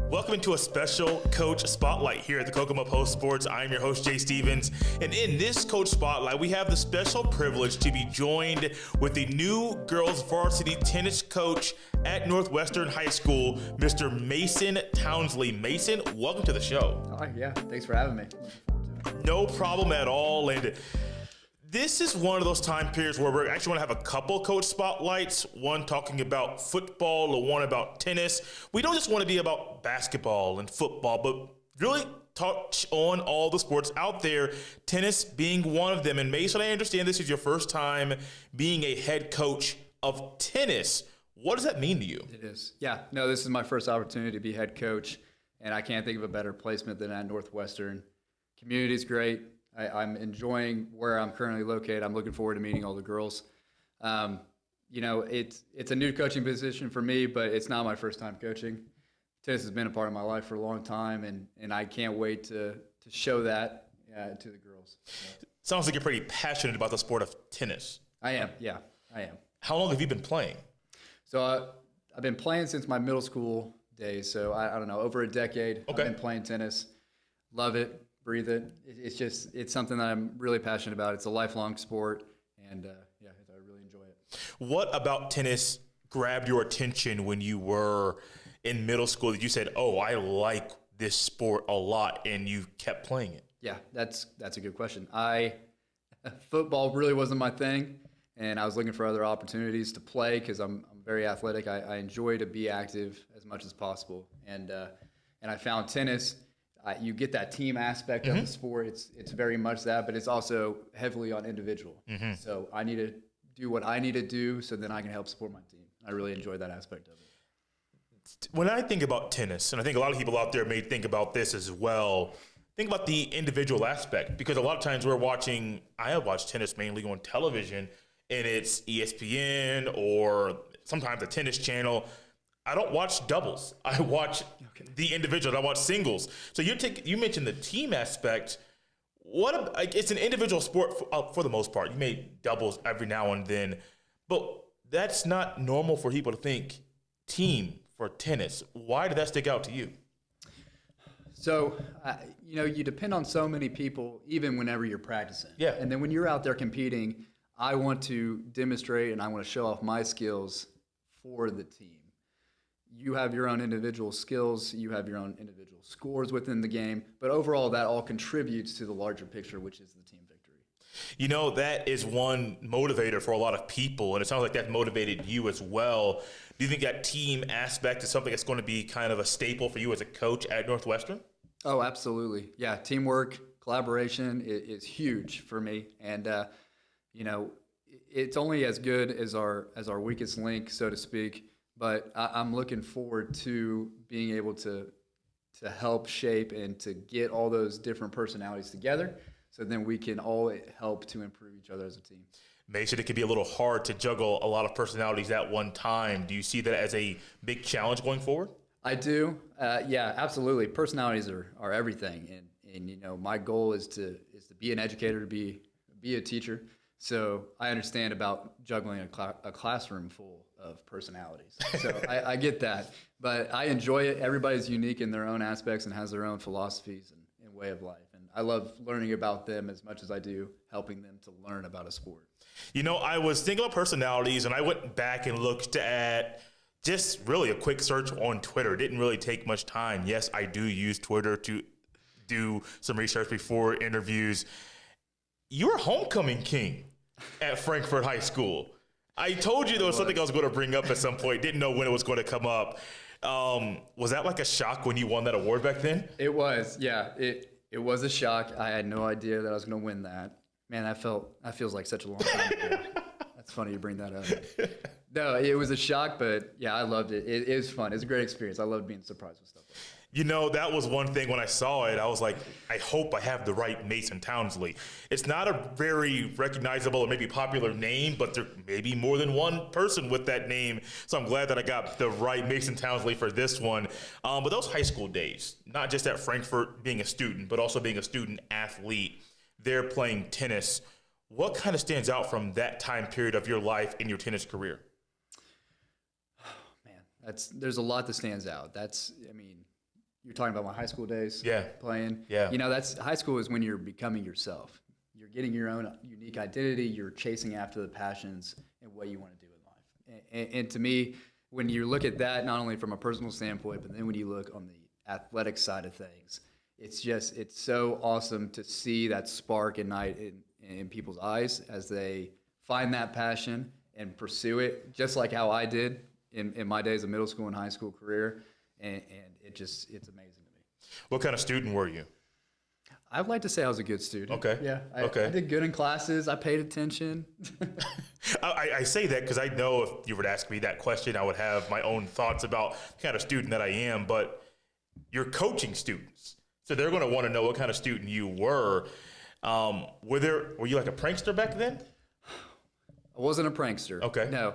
Welcome into a special Coach Spotlight here at the Kokomo Post Sports. I'm your host, Jay Stevens. And in this Coach Spotlight, we have the special privilege to be joined with the new girls varsity tennis coach at Northwestern High School, Mr. Mason Townsley. Mason, welcome to the show. All right, yeah, thanks for having me. No problem at all. And this is one of those time periods where we're actually going to have a couple coach spotlights, one talking about football or one about tennis. We don't just want to be about basketball and football, but really touch on all the sports out there, tennis being one of them. And Mason, I understand this is your first time being a head coach of tennis. What does that mean to you? It is. Yeah, no, this is my first opportunity to be head coach, and I can't think of a better placement than at Northwestern. Community is great. I'm enjoying where I'm currently located. I'm looking forward to meeting all the girls. It's a new coaching position for me, but it's not my first time coaching. Tennis has been a part of my life for a long time, and I can't wait to show that to the girls. So. Sounds like you're pretty passionate about the sport of tennis. I am, yeah, I am. How long have you been playing? So I've been playing since my middle school days, so I don't know, over a decade. Okay. I've been playing tennis. Love it. Breathe it. It's something that I'm really passionate about. It's a lifelong sport, and I really enjoy it. What about tennis grabbed your attention when you were in middle school that you said, "Oh, I like this sport a lot," and you kept playing it? Yeah, that's a good question. Football really wasn't my thing, and I was looking for other opportunities to play because I'm very athletic. I enjoy to be active as much as possible, and I found tennis. You get that team aspect of the sport. It's very much that, but it's also heavily on individual. So I need to do what I need to do so then I can help support my team. I really enjoy that aspect of it. When I think about tennis, and I think a lot of people out there may think about this as well, think about the individual aspect, because a lot of times I have watched tennis mainly on television, and it's ESPN or sometimes the Tennis Channel. I don't watch doubles. I watch the individuals. I watch singles. So you mentioned the team aspect. It's an individual sport for the most part. You make doubles every now and then, but that's not normal for people to think team for tennis. Why did that stick out to you? So, you depend on so many people, even whenever you're practicing. Yeah. And then when you're out there competing, I want to demonstrate and I want to show off my skills for the team. You have your own individual skills, you have your own individual scores within the game, but overall that all contributes to the larger picture, which is the team victory. You know, that is one motivator for a lot of people, and it sounds like that motivated you as well. Do you think that team aspect is something that's going to be kind of a staple for you as a coach at Northwestern? Oh, absolutely. Yeah, teamwork, collaboration is huge for me, and it's only as good as our weakest link, so to speak. But I'm looking forward to being able to help shape and to get all those different personalities together so then we can all help to improve each other as a team. Mason, it can be a little hard to juggle a lot of personalities at one time. Do you see that as a big challenge going forward? I do. Yeah, absolutely. Personalities are everything. And my goal is to be an educator, to be a teacher. So I understand about juggling a classroom full of personalities. So I get that. But I enjoy it. Everybody's unique in their own aspects and has their own philosophies and way of life. And I love learning about them as much as I do helping them to learn about a sport. I was thinking about personalities, and I went back and looked at just really a quick search on Twitter. It didn't really take much time. Yes, I do use Twitter to do some research before interviews. You're a homecoming king at Frankfort High School. I told you there was something I was going to bring up at some point. Didn't know when it was going to come up. Was that like a shock when you won that award back then? It was, yeah. It was a shock. I had no idea that I was going to win that. Man, that feels like such a long time ago. That's funny you bring that up. No, it was a shock, but yeah, I loved it. It was fun. It was a great experience. I loved being surprised with stuff like that. That was one thing when I saw it. I was like, I hope I have the right Mason Townsley. It's not a very recognizable or maybe popular name, but there may be more than one person with that name. So I'm glad that I got the right Mason Townsley for this one. But those high school days, not just at Frankfort being a student, but also being a student athlete, they're playing tennis. What kind of stands out from that time period of your life in your tennis career? Oh, man, there's a lot that stands out. you're talking about my high school days. Yeah. Playing. Yeah. That's high school is when you're becoming yourself. You're getting your own unique identity. You're chasing after the passions and what you want to do in life. And to me, when you look at that, not only from a personal standpoint, but then when you look on the athletic side of things, it's so awesome to see that spark ignite in people's eyes as they find that passion and pursue it, just like how I did in my days of middle school and high school career. And it's amazing to me. What kind of student were you? I'd like to say I was a good student. Okay. Yeah. I did good in classes. I paid attention. I say that because I know if you were to ask me that question, I would have my own thoughts about the kind of student that I am. But you're coaching students, so they're going to want to know what kind of student you were. Were you like a prankster back then? I wasn't a prankster. Okay. No.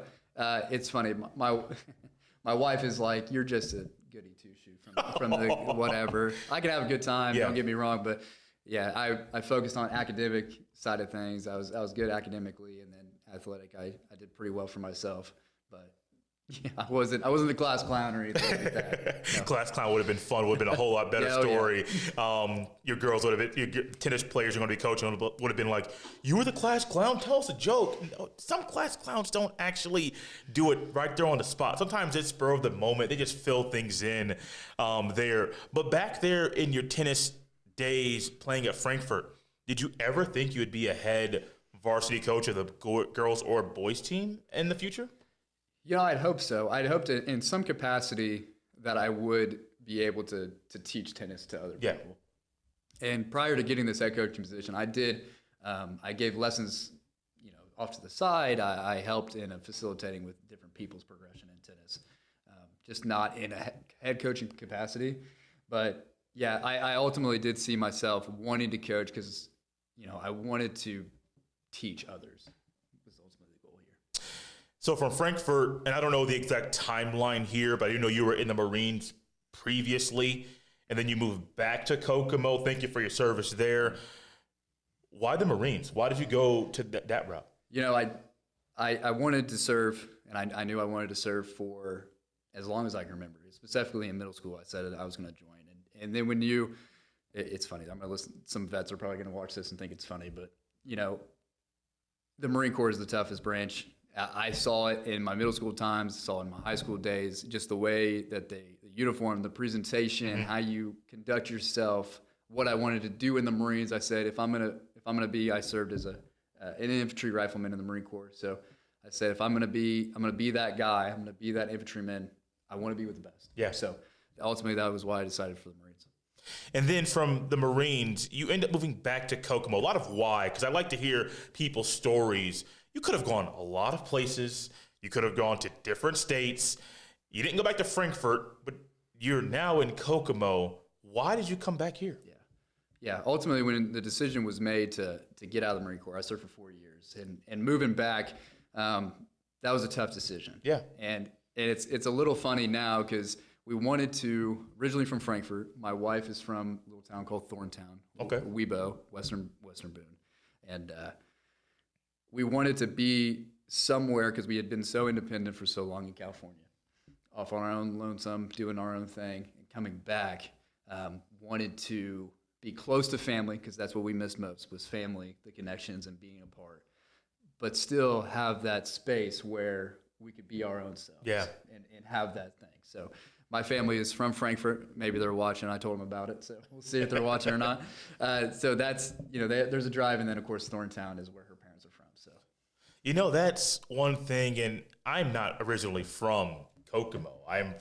It's funny. My wife is like, you're just a goody two-shoe from the whatever. I can have a good time. Yeah. Don't get me wrong, but yeah, I focused on academic side of things. I was good academically, and then athletic. I did pretty well for myself, but yeah, I wasn't the class clown or anything like that. No. Class clown would have been fun. Would have been a whole lot better story. Yeah. Your girls would have been, your tennis players you're going to be coaching would have been like, you were the class clown? Tell us a joke. No, some class clowns don't actually do it right there on the spot. Sometimes it's spur of the moment. They just fill things in there. But back there in your tennis days playing at Frankfurt, did you ever think you would be a head varsity coach of the girls or boys team in the future? I'd hope so. I'd hoped in some capacity that I would be able to teach tennis to other people. And prior to getting this head coaching position, I gave lessons, off to the side. I helped in facilitating with different people's progression in tennis, just not in a head coaching capacity. But yeah, I ultimately did see myself wanting to coach because, I wanted to teach others. Was ultimately the goal here. So from Frankfurt, and I don't know the exact timeline here, but I do know you were in the Marines previously, and then you moved back to Kokomo. Thank you for your service there. Why the Marines? Why did you go to that route? I wanted to serve, and I knew I wanted to serve for as long as I can remember. Specifically in middle school, I said that I was going to join. And then when it's funny, I'm going to listen, some vets are probably going to watch this and think it's funny, but, the Marine Corps is the toughest branch. I saw it in my middle school times, saw it in my high school days, just the way that the uniform, the presentation, how you conduct yourself, what I wanted to do in the Marines. I said, I served as an infantry rifleman in the Marine Corps. So I said, if I'm going to be that guy, I'm going to be that infantryman, I want to be with the best. Yeah. So ultimately that was why I decided for the Marines. And then from the Marines, you end up moving back to Kokomo. A lot of why, because I like to hear people's stories. You could have gone a lot of places. You could have gone to different states. You didn't go back to Frankfurt, but you're now in Kokomo. Why did you come back here? Yeah. Ultimately, when the decision was made to get out of the Marine Corps, I served for 4 years, and moving back, that was a tough decision. Yeah. And it's a little funny now because we wanted to, originally from Frankfurt. My wife is from a little town called Thorntown. Okay. Webo, Western Boone. And we wanted to be somewhere because we had been so independent for so long in California, off on our own lonesome, doing our own thing, and coming back, wanted to be close to family because that's what we missed most was family, the connections and being apart, but still have that space where we could be our own selves and have that thing. So my family is from Frankfurt. Maybe they're watching. I told them about it, so we'll see if they're watching or not. So that's, there's a drive, and then, of course, Thorntown is where her parents are from. So, that's one thing, and I'm not originally from Kokomo. I'm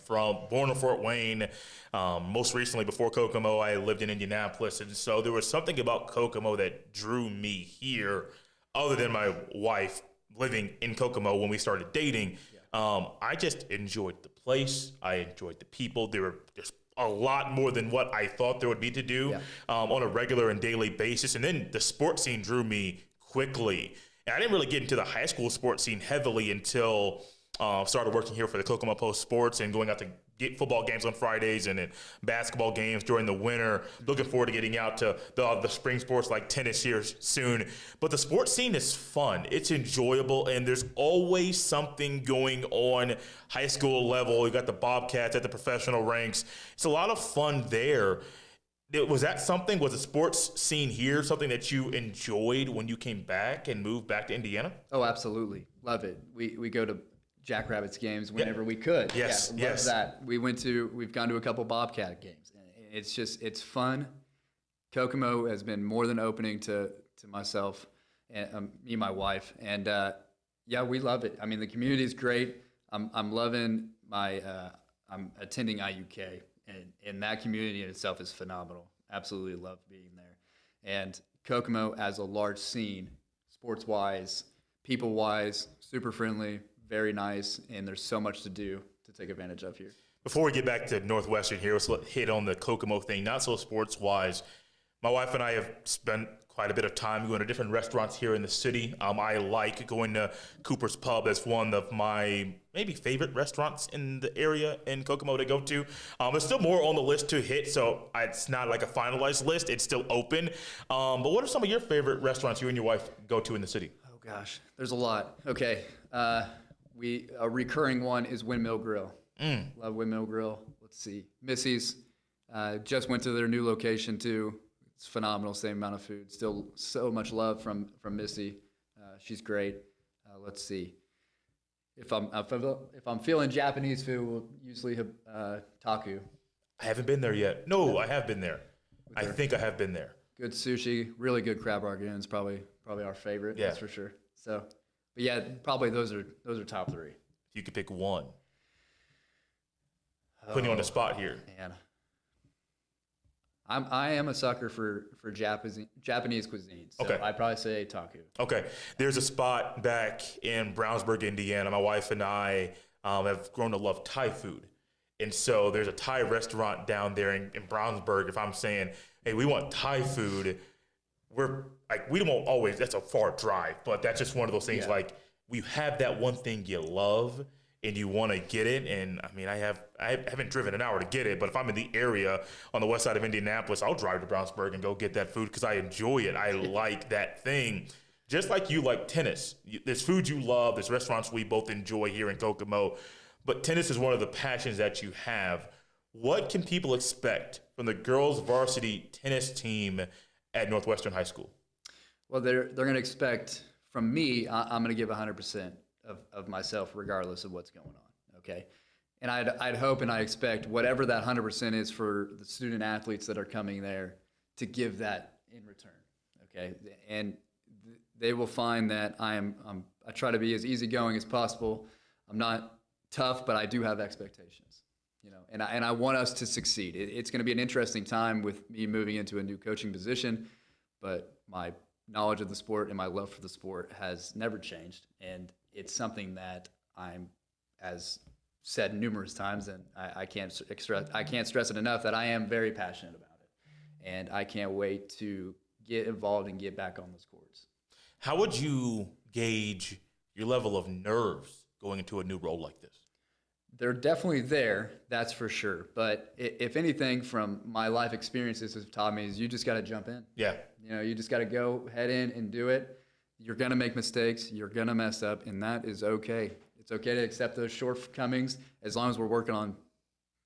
born in Fort Wayne. Most recently, before Kokomo, I lived in Indianapolis, and so there was something about Kokomo that drew me here, other than my wife living in Kokomo when we started dating. I just enjoyed the place. I enjoyed the people. There were just a lot more than what I thought there would be to do on a regular and daily basis. And then the sports scene drew me quickly. And I didn't really get into the high school sports scene heavily until started working here for the Kokomo Post Sports and going out to get football games on Fridays and then basketball games during the winter. Looking forward to getting out to the spring sports like tennis here soon. But the sports scene is fun. It's enjoyable, and there's always something going on. High school level, you got the Bobcats at the professional ranks. It's a lot of fun there. Was that something, was the sports scene here something that you enjoyed when you came back and moved back to Indiana? Oh, absolutely. Love it. We go to Jackrabbits games whenever we could. Yes, yeah, love yes. that. We've gone to a couple Bobcat games. It's fun. Kokomo has been more than opening to myself and me and my wife. And yeah, we love it. I mean, the community is great. I'm loving I'm attending IUK, and that community in itself is phenomenal. Absolutely love being there. And Kokomo as a large scene, sports-wise, people-wise, super friendly, very nice, and there's so much to do to take advantage of here. Before we get back to Northwestern here, let's hit on the Kokomo thing, not so sports-wise. My wife and I have spent quite a bit of time going to different restaurants here in the city. I like going to Cooper's Pub. That's one of my maybe favorite restaurants in the area in Kokomo to go to. There's still more on the list to hit, so it's not like a finalized list. It's still open. But what are some of your favorite restaurants you and your wife go to in the city? Oh, gosh. There's a lot. Okay. A recurring one is Windmill Grill. Love Windmill Grill. Let's see. Missy's. Just went to their new location, too. It's phenomenal, same amount of food. Still so much love from Missy. She's great. Let's see. If I'm feeling Japanese food, we'll usually have taku. I haven't been there yet. No, I have been there. I think I have been there. Good sushi, really good crab arguments. Probably our favorite. Yeah. That's for sure. So, but yeah, probably those are top three. If you could pick one. Putting you on the spot here. Man. I am a sucker for Japanese cuisine, so Okay. I'd probably say taku. Okay. There's a spot back in Brownsburg, Indiana. My wife and I have grown to love Thai food. And so there's a Thai restaurant down there in Brownsburg. If I'm saying, hey, we want Thai food, we don't always, that's a far drive, but that's just one of those things like we have that one thing you love and you want to get it. And I mean, I haven't driven an hour to get it, but if I'm in the area on the west side of Indianapolis, I'll drive to Brownsburg and go get that food because I enjoy it. I like that thing. Just like you like tennis. There's food you love. There's restaurants we both enjoy here in Kokomo. But tennis is one of the passions that you have. What can people expect from the girls varsity tennis team at Northwestern High School? Well, they're going to expect from me, I'm going to give 100% of myself regardless of what's going on, okay? And I'd hope and I expect whatever that 100% is for the student athletes that are coming there to give that in return, okay? And they will find that I try to be as easygoing as possible. I'm not tough, but I do have expectations, you know, and I want us to succeed. It's going to be an interesting time with me moving into a new coaching position, but my knowledge of the sport and my love for the sport has never changed, and it's something that I'm, as said numerous times, and I can't stress it enough, that I am very passionate about it, and I can't wait to get involved and get back on those courts. How would you gauge your level of nerves going into a new role like this? They're definitely there, that's for sure. But if anything from my life experiences has taught me is you just got to jump in. Yeah. You know, you just got to go head in and do it. You're going to make mistakes. You're going to mess up, and that is okay. It's okay to accept those shortcomings as long as we're working on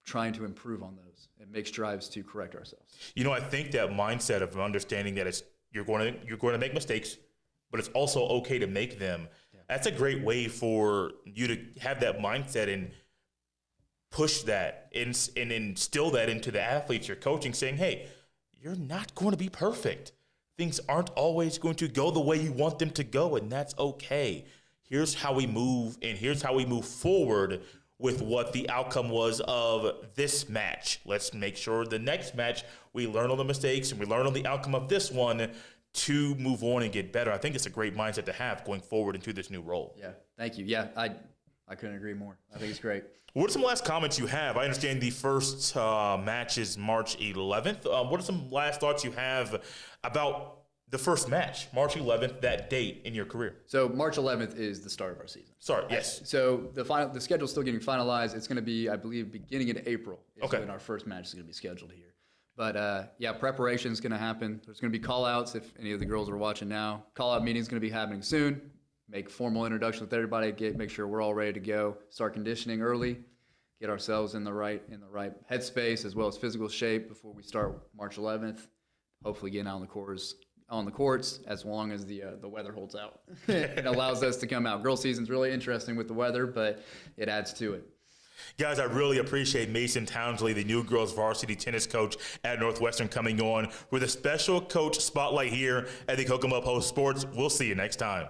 trying to improve on those and make strides to correct ourselves. You know, I think that mindset of understanding that you're going to make mistakes, but it's also okay to make them. Yeah. That's a great way for you to have that mindset and push that and instill that into the athletes you're coaching, saying, hey, you're not going to be perfect. Things aren't always going to go the way you want them to go, and that's okay. Here's how we move, and here's how we move forward with what the outcome was of this match. Let's make sure the next match we learn on the mistakes and we learn on the outcome of this one to move on and get better. I think it's a great mindset to have going forward into this new role. Yeah, thank you. Yeah, I couldn't agree more. I think it's great. What are some last comments you have? I understand the first match is March 11th. What are some last thoughts you have about the first match, March 11th, that date in your career? So March 11th is the start of our season. Sorry, yes. So the schedule's still getting finalized. It's going to be, I believe, beginning in April is Okay. when our first match is going to be scheduled here. But yeah, preparation is going to happen. There's going to be call-outs if any of the girls are watching now. Call-out meeting is going to be happening soon. Make formal introductions with everybody. Make sure we're all ready to go. Start conditioning early. Get ourselves in the right headspace as well as physical shape before we start March 11th. Hopefully, getting out on the courts as long as the weather holds out. It allows us to come out. Girls season's really interesting with the weather, but it adds to it. Guys, I really appreciate Mason Townsley, the new girls varsity tennis coach at Northwestern, coming on with a special coach spotlight here at the Kokomo Post Sports. We'll see you next time.